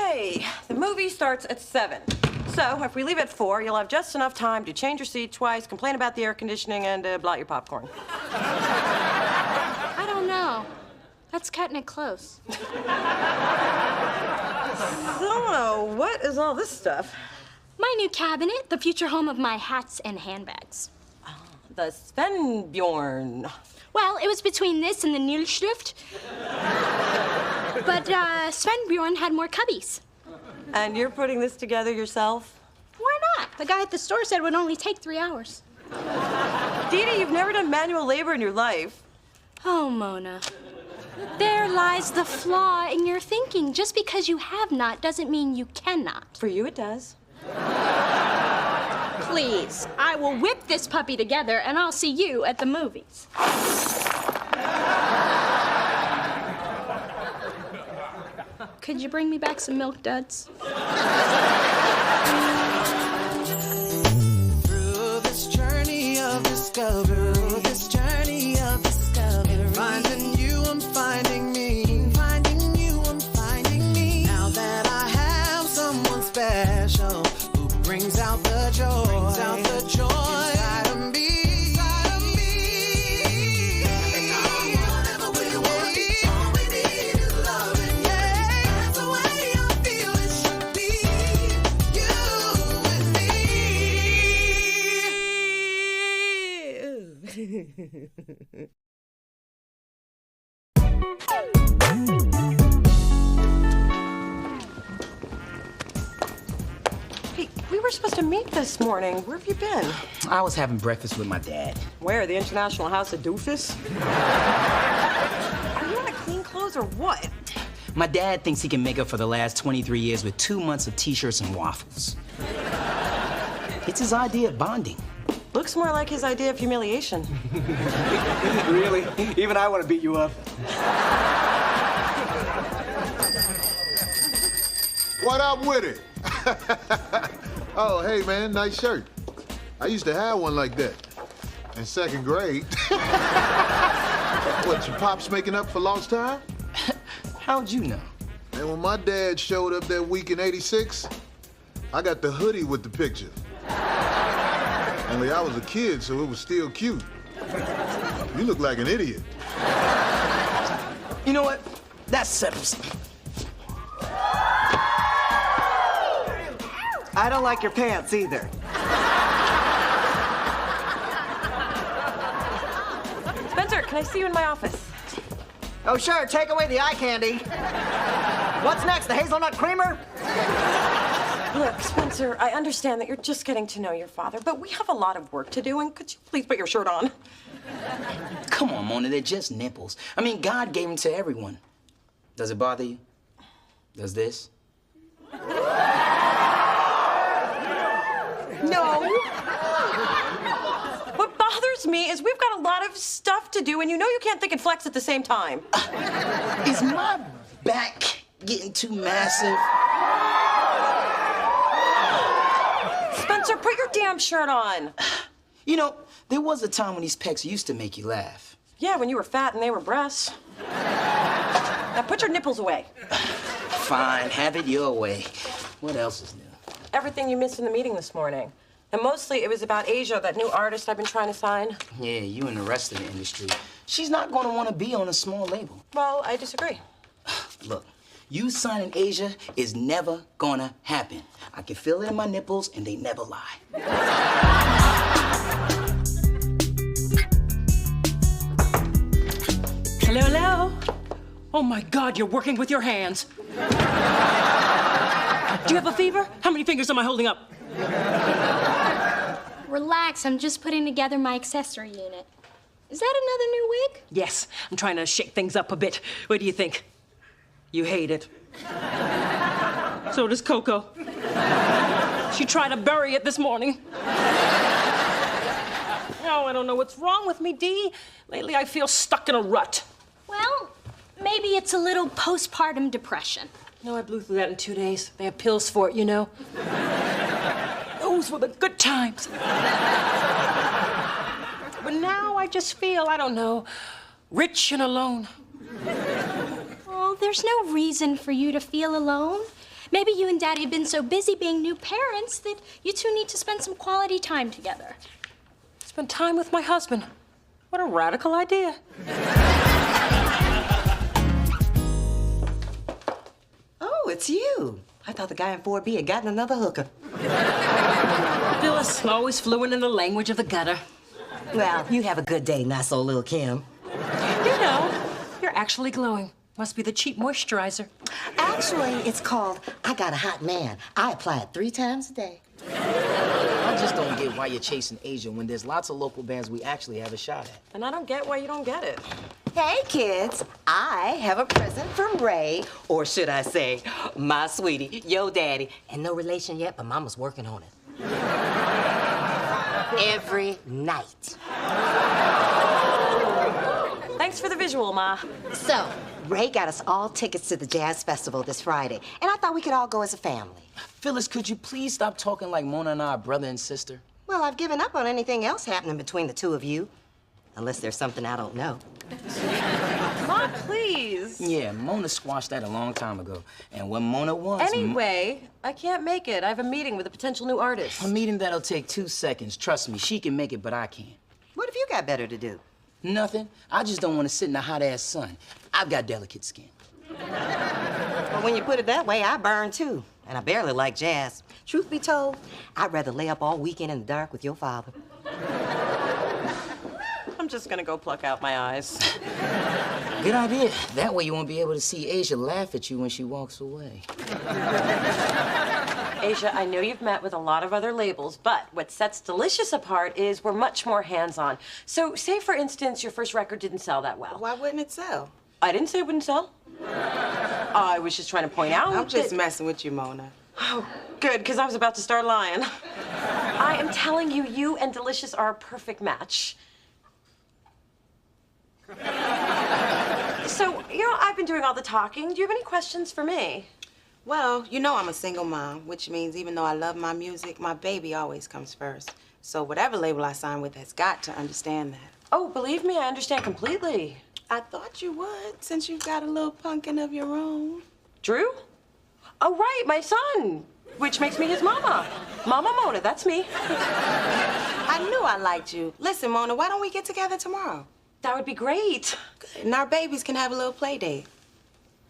Okay, the movie starts at 7. So if we leave at 4, you'll have just enough time to change your seat twice, complain about the air conditioning, and blot your popcorn. I don't know. That's cutting it close. So, what is all this stuff? My new cabinet, the future home of my hats and handbags. The Svenbjorn. Well, it was between this and the Nilstift. But Svenbjorn had more cubbies. And you're putting this together yourself? Why not? The guy at the store said it would only take 3 hours. Dee Dee, you've never done manual labor in your life. Oh, Mona. There lies the flaw in your thinking. Just because you have not doesn't mean you cannot. For you, it does. Please, I will whip this puppy together and I'll see you at the movies. Could you bring me back some Milk Duds? Through this journey of discovery, finding you, I'm finding me, finding you, I'm finding me. Now that I have someone special who brings out the joy, inside of me. Whatever we want, all we need is loving. That's the way I feel it should be. You and me. Hey, we were supposed to meet this morning. Where have you been? I was having breakfast with my dad. Where? The International House of Doofus? Are you in clean clothes or what? My dad thinks he can make up for the last 23 years with 2 months of t-shirts and waffles. It's his idea of bonding. Looks more like his idea of humiliation. Really? Even I want to beat you up. What up with it? Oh, hey, man, nice shirt. I used to have one like that in 2nd grade. What, your pop's making up for lost time? How'd you know? And when my dad showed up that week in '86, I got the hoodie with the picture. Only I was a kid, so it was still cute. You look like an idiot. You know what? That settles it. I don't like your pants either. Spencer, can I see you in my office? Oh, sure, take away the eye candy. What's next, the hazelnut creamer? Look, Spencer, I understand that you're just getting to know your father, but we have a lot of work to do, and could you please put your shirt on? Come on, Mona, they're just nipples. I mean, God gave them to everyone. Does it bother you? Does this? No. What bothers me is we've got a lot of stuff to do, and you know you can't think and flex at the same time. Is my back getting too massive? Spencer, put your damn shirt on. You know, there was a time when these pecs used to make you laugh. Yeah, when you were fat and they were breasts. Now put your nipples away. Fine, have it your way. What else is new? Everything you missed in the meeting this morning. And mostly it was about Asia, that new artist I've been trying to sign. Yeah, you and the rest of the industry. She's not going to want to be on a small label. Well, I disagree. Look, you signing Asia is never gonna happen. I can feel it in my nipples, and they never lie. Hello, hello. Oh, my God, you're working with your hands. Do you have a fever? How many fingers am I holding up? Relax, I'm just putting together my accessory unit. Is that another new wig? Yes, I'm trying to shake things up a bit. What do you think? You hate it. So does Coco. She tried to bury it this morning. Oh, I don't know what's wrong with me, Dee. Lately, I feel stuck in a rut. Well, maybe it's a little postpartum depression. No, I blew through that in 2 days. They have pills for it, you know. Those were the good times. But now I just feel, I don't know, rich and alone. Well, there's no reason for you to feel alone. Maybe you and Daddy have been so busy being new parents that you two need to spend some quality time together. Spend time with my husband. What a radical idea. Oh, it's you. I thought the guy in 4B had gotten another hooker. Phyllis always fluent in the language of the gutter. Well, you have a good day, not so little Kim. You know, you're actually glowing. Must be the cheap moisturizer. Actually, it's called I Got a Hot Man. I apply it 3 times a day. I just don't get why you're chasing Asia when there's lots of local bands we actually have a shot at. And I don't get why you don't get it. Hey, kids, I have a present from Ray, or should I say, my sweetie, yo daddy. And no relation yet, but Mama's working on it. Every night. Thanks for the visual, Ma. So, Ray got us all tickets to the Jazz Festival this Friday, and I thought we could all go as a family. Phyllis, could you please stop talking like Mona and I are brother and sister? Well, I've given up on anything else happening between the two of you. Unless there's something I don't know. Ma, please. Yeah, Mona squashed that a long time ago. And what Mona wants... Anyway, I can't make it. I have a meeting with a potential new artist. A meeting that'll take 2 seconds. Trust me, she can make it, but I can't. What have you got better to do? Nothing. I just don't want to sit in the hot-ass sun. I've got delicate skin. Well, when you put it that way, I burn too. And I barely like jazz. Truth be told, I'd rather lay up all weekend in the dark with your father. I'm just gonna go pluck out my eyes. Good idea. That way you won't be able to see Asia laugh at you when she walks away. Asia, I know you've met with a lot of other labels, but what sets Delicious apart is we're much more hands-on. So say, for instance, your first record didn't sell that well. Why wouldn't it sell? I didn't say it wouldn't sell. I was just trying to point out I'm just that... messing with you, Mona. Oh, good, because I was about to start lying. I am telling you, you and Delicious are a perfect match. So, you know, I've been doing all the talking. Do you have any questions for me? Well, you know I'm a single mom, which means even though I love my music, my baby always comes first. So whatever label I sign with has got to understand that. Oh, believe me, I understand completely. I thought you would, since you've got a little pumpkin of your own. Drew? Oh, right, my son, which makes me his mama. Mama Mona, that's me. I knew I liked you. Listen, Mona, why don't we get together tomorrow? That would be great. Good. And our babies can have a little play date.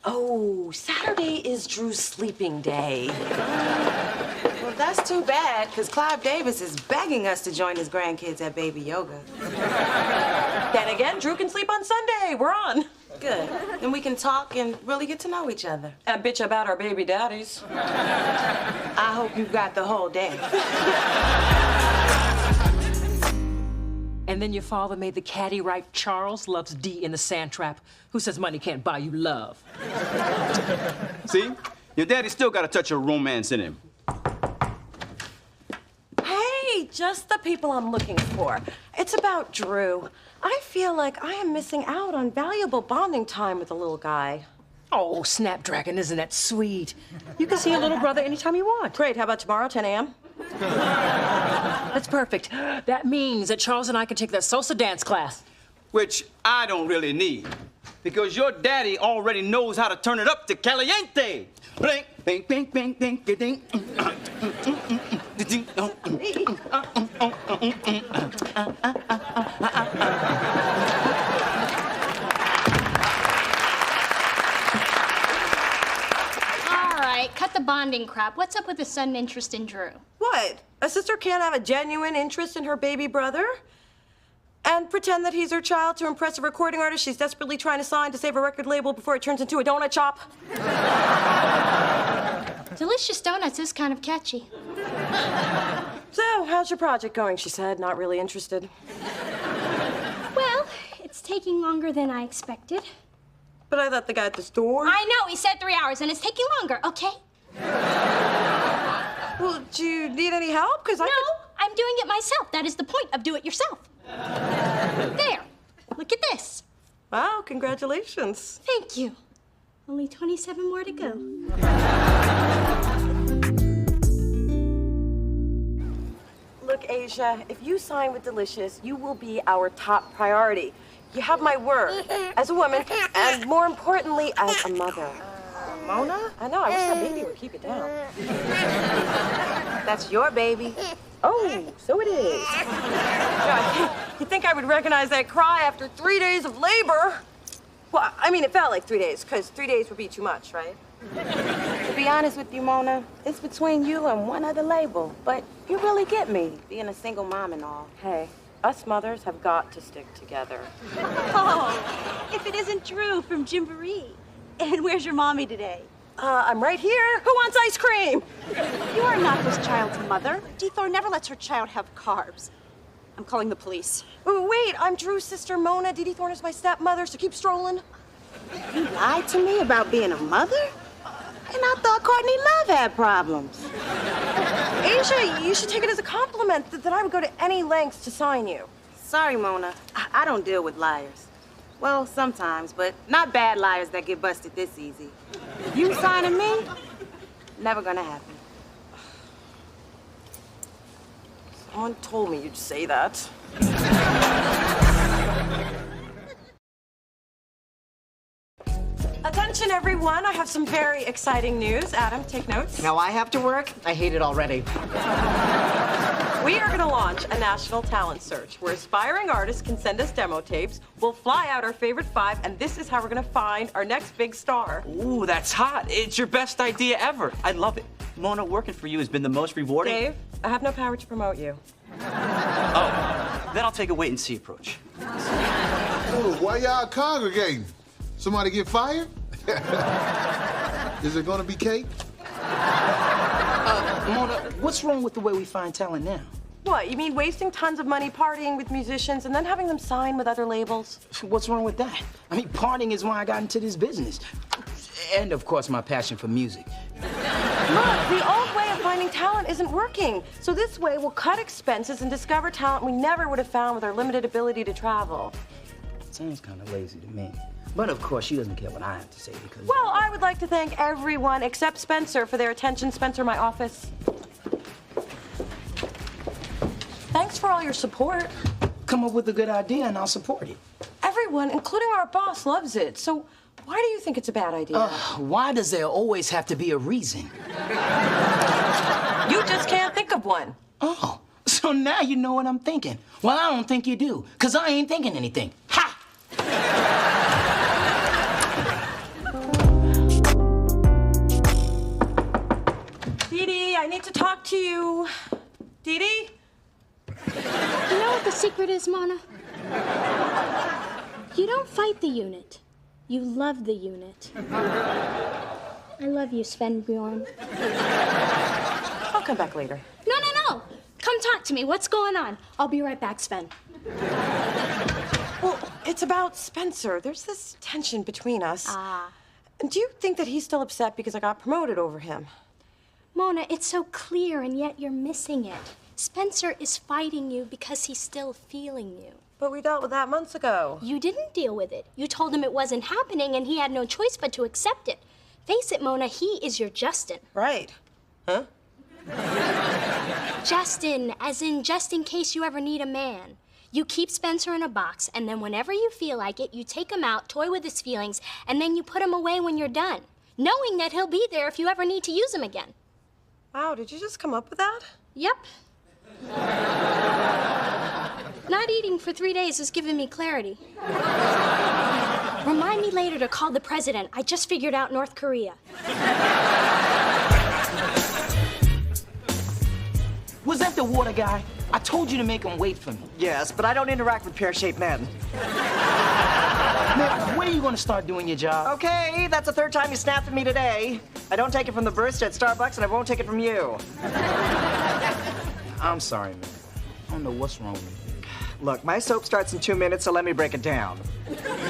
Oh, Saturday is Drew's sleeping day. Well, that's too bad, because Clive Davis is begging us to join his grandkids at baby yoga. Then again, Drew can sleep on Sunday. We're on. Good. Then we can talk and really get to know each other. And bitch about our baby daddies. I hope you got the whole day. And then your father made the caddy right. Charles loves D in the sand trap. Who says money can't buy you love? See? Your daddy still got a touch of romance in him. Hey, just the people I'm looking for. It's about Drew. I feel like I am missing out on valuable bonding time with the little guy. Oh, Snapdragon, isn't that sweet? You can see your little brother anytime you want. Great, how about tomorrow, 10 a.m.? That's perfect. That means that Charles and I can take that salsa dance class. Which I don't really need. Because your daddy already knows how to turn it up to caliente. Blink, bing, bing, bing, bing, ding. All right, cut the bonding crap. What's up with the sudden interest in Drew? What? A sister can't have a genuine interest in her baby brother? And pretend that he's her child to impress a recording artist she's desperately trying to sign to save a record label before it turns into a donut shop? Delicious Donuts is kind of catchy. So, how's your project going? She said, not really interested. Well, it's taking longer than I expected. But I thought the guy at the store... I know, he said 3 hours, and it's taking longer, okay? Well, do you need any help? Because No, I'm doing it myself. That is the point of do it yourself. There, look at this. Wow, congratulations. Thank you. Only 27 more to go. Look, Asia, if you sign with Delicious, you will be our top priority. You have my word as a woman, and more importantly, as a mother. Mona? I know, I wish that baby would keep it down. That's your baby. Oh, so it is. God, you think I would recognize that cry after 3 days of labor? Well, I mean, it felt like 3 days, because 3 days would be too much, right? To be honest with you, Mona, it's between you and one other label. But you really get me, being a single mom and all. Hey, us mothers have got to stick together. Oh, if it isn't Drew from Gymboree. And where's your mommy today? I'm right here. Who wants ice cream? You are not this child's mother. Dee Thorne never lets her child have carbs. I'm calling the police. Wait, I'm Drew's sister, Mona. Dee Thorne is my stepmother, so keep strolling. You lied to me about being a mother? And I thought Courtney Love had problems. Asia, you should take it as a compliment that I would go to any lengths to sign you. Sorry, Mona. I don't deal with liars. Well, sometimes, but not bad liars that get busted this easy. You signing me? Never gonna happen. Someone told me you'd say that. Attention, everyone. I have some very exciting news. Adam, take notes. Now I have to work? I hate it already. We are going to launch a national talent search where aspiring artists can send us demo tapes. We'll fly out our favorite 5, and this is how we're going to find our next big star. Ooh, that's hot. It's your best idea ever. I love it. Mona, working for you has been the most rewarding. Dave, I have no power to promote you. Oh, then I'll take a wait-and-see approach. Oh, why y'all congregating? Somebody get fired? Is it gonna be cake? Mona, what's wrong with the way we find talent now? What, you mean wasting tons of money partying with musicians and then having them sign with other labels? What's wrong with that? I mean, partying is why I got into this business. And, of course, my passion for music. Look, the old way of finding talent isn't working. So this way, we'll cut expenses and discover talent we never would have found with our limited ability to travel. Sounds kind of lazy to me. But, of course, she doesn't care what I have to say because... Well, I would like to thank everyone except Spencer for their attention. Spencer, my office. Thanks for all your support. Come up with a good idea and I'll support it. Everyone, including our boss, loves it. So why do you think it's a bad idea? Why does there always have to be a reason? You just can't think of one. Oh, so now you know what I'm thinking. Well, I don't think you do, because I ain't thinking anything. Ha! Dee Dee, I need to talk to you. Dee Dee? You know what the secret is, Mona? You don't fight the unit. You love the unit. I love you, Sven Bjorn. I'll come back later. No. Come talk to me. What's going on? I'll be right back, Sven. Well, it's about Spencer. There's this tension between us. And do you think that he's still upset because I got promoted over him? Mona, it's so clear, and yet you're missing it. Spencer is fighting you because he's still feeling you. But we dealt with that months ago. You didn't deal with it. You told him it wasn't happening, and he had no choice but to accept it. Face it, Mona, he is your Justin. Right. Huh? Justin, as in just in case you ever need a man. You keep Spencer in a box, and then whenever you feel like it, you take him out, toy with his feelings, and then you put him away when you're done, knowing that he'll be there if you ever need to use him again. Wow, did you just come up with that? Yep. Not eating for 3 days has given me clarity. Remind me later to call the president. I just figured out North Korea. Was that the water guy? I told you to make him wait for me. Yes, but I don't interact with pear-shaped men. Man, when are you gonna start doing your job? Okay, that's the 3rd time you snapped at me today. I don't take it from the barista at Starbucks, and I won't take it from you. I'm sorry, man. I don't know what's wrong with you. Look, my soap starts in 2 minutes, so let me break it down.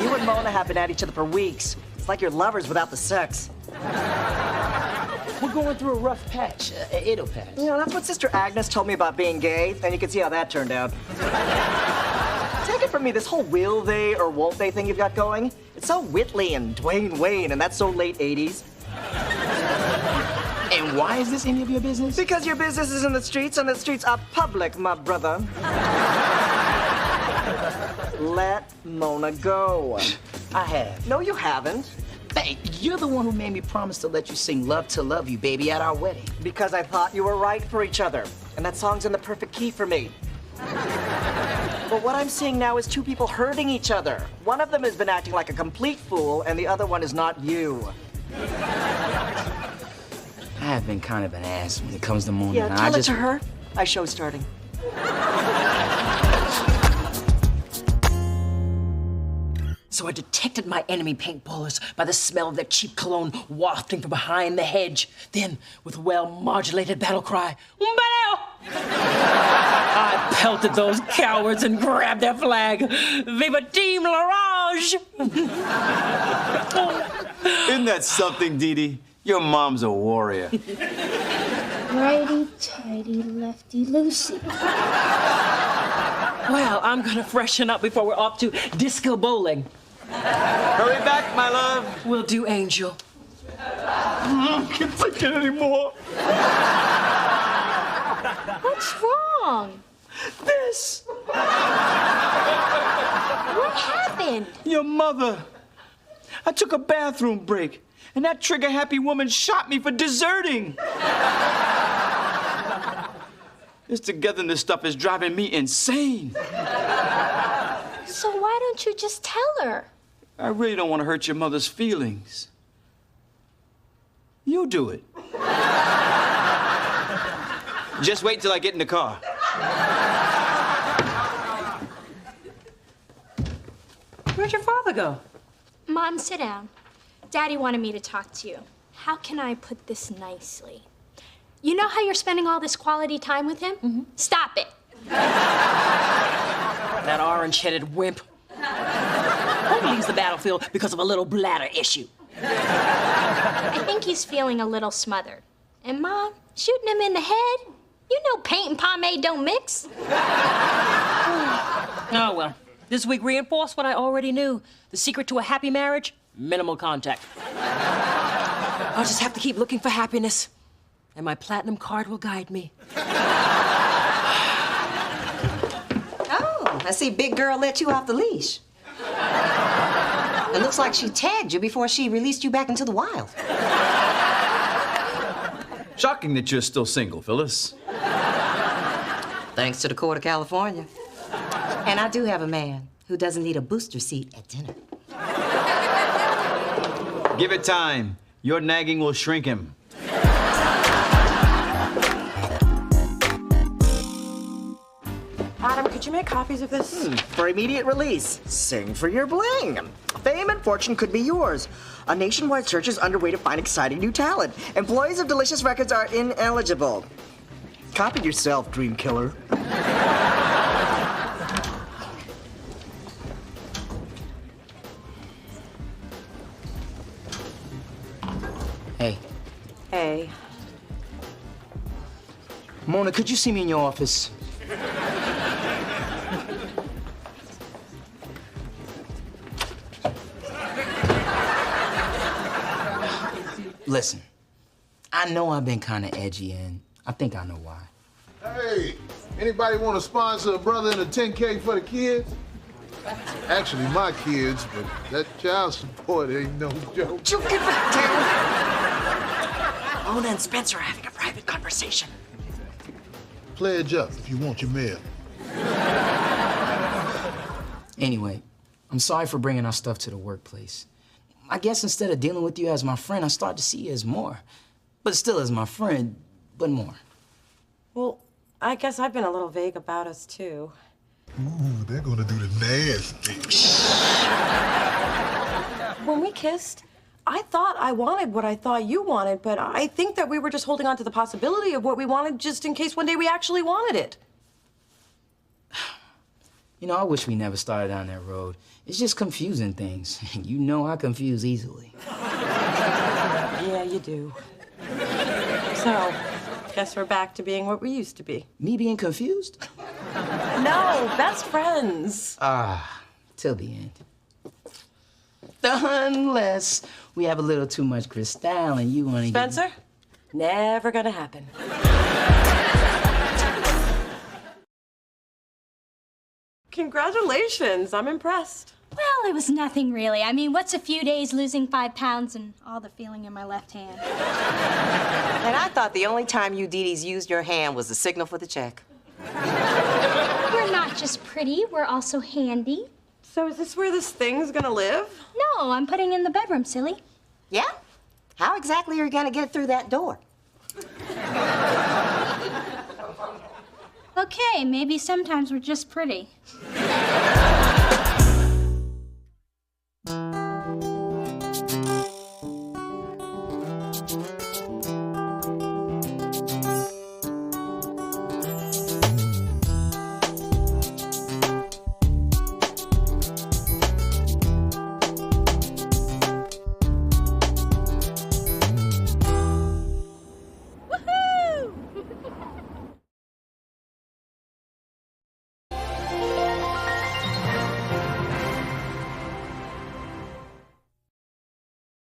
You and Mona have been at each other for weeks. It's like you're lovers without the sex. We're going through a rough patch. It'll pass. You know, that's what Sister Agnes told me about being gay, and you can see how that turned out. Take it from me, this whole will they or won't they thing you've got going, it's so Whitley and Dwayne Wayne, and that's so late 80s. And why is this any of your business? Because your business is in the streets, and the streets are public, my brother. Let Mona go. I have. No, you haven't. Hey, you're the one who made me promise to let you sing Love to Love You, baby, at our wedding. Because I thought you were right for each other. And that song's in the perfect key for me. But what I'm seeing now is two people hurting each other. One of them has been acting like a complete fool, and the other one is not you. I have been kind of an ass when it comes to Mona. Yeah, tell it to her. My show's starting. So I detected my enemy paintballers by the smell of their cheap cologne wafting from behind the hedge. Then, with a well-modulated battle cry, "Umbeleo!" I pelted those cowards and grabbed their flag. Viva Team L'Orange! Isn't that something, Dee Dee? Your mom's a warrior. Righty-tighty, lefty-loosey. Well, I'm gonna freshen up before we're off to disco bowling. Hurry back, my love. Will do, Angel. I can't take it anymore. What's wrong? This. What happened? Your mother. I took a bathroom break, and that trigger-happy woman shot me for deserting. This togetherness stuff is driving me insane. So why don't you just tell her? I really don't want to hurt your mother's feelings. You do it. Just wait till I get in the car. Where'd your father go? Mom, sit down. Daddy wanted me to talk to you. How can I put this nicely? You know how you're spending all this quality time with him? Mm-hmm. Stop it. That orange-headed wimp. Who leaves the battlefield because of a little bladder issue? I think he's feeling a little smothered. And Mom, shooting him in the head? You know paint and pomade don't mix. Oh, well. This week reinforced what I already knew. The secret to a happy marriage? Minimal contact. I'll just have to keep looking for happiness. And my platinum card will guide me. Oh, I see big girl let you off the leash. It looks like she tagged you before she released you back into the wild. Shocking that you're still single, Phyllis. Thanks to the court of California. And I do have a man who doesn't need a booster seat at dinner. Give it time. Your nagging will shrink him. Adam, could you make copies of this? For immediate release, sing for your bling. Fame and fortune could be yours. A nationwide search is underway to find exciting new talent. Employees of Delicious Records are ineligible. Copy yourself, dream killer. Hey, Hey. Mona, could you see me in your office? Listen, I know I've been kind of edgy, and I think I know why. Hey, anybody want to sponsor a brother in a 10K for the kids? Actually, my kids, but that child support ain't no joke. You get back down. Mona and Spencer are having a private conversation. Pledge up if you want your mail. Anyway, I'm sorry for bringing our stuff to the workplace. I guess instead of dealing with you as my friend, I start to see you as more. But still as my friend, but more. Well, I guess I've been a little vague about us, too. Ooh, they're gonna do the nasty. When we kissed, I thought I wanted what I thought you wanted, but I think that we were just holding on to the possibility of what we wanted just in case one day we actually wanted it. You know, I wish we never started down that road. It's just confusing things. You know I confuse easily. Yeah, you do. So, guess we're back to being what we used to be. Me being confused? No, best friends. Till the end. Unless we have a little too much Cristal and you want to Spencer? Never gonna happen. Congratulations, I'm impressed. Well, it was nothing really. I mean, what's a few days losing 5 pounds and all the feeling in my left hand? And I thought the only time you Dee Dee's used your hand was the signal for the check. We're not just pretty, we're also handy. So is this where this thing's gonna live? No, I'm putting in the bedroom, silly. Yeah? How exactly are you gonna get it through that door? Okay, maybe sometimes we're just pretty.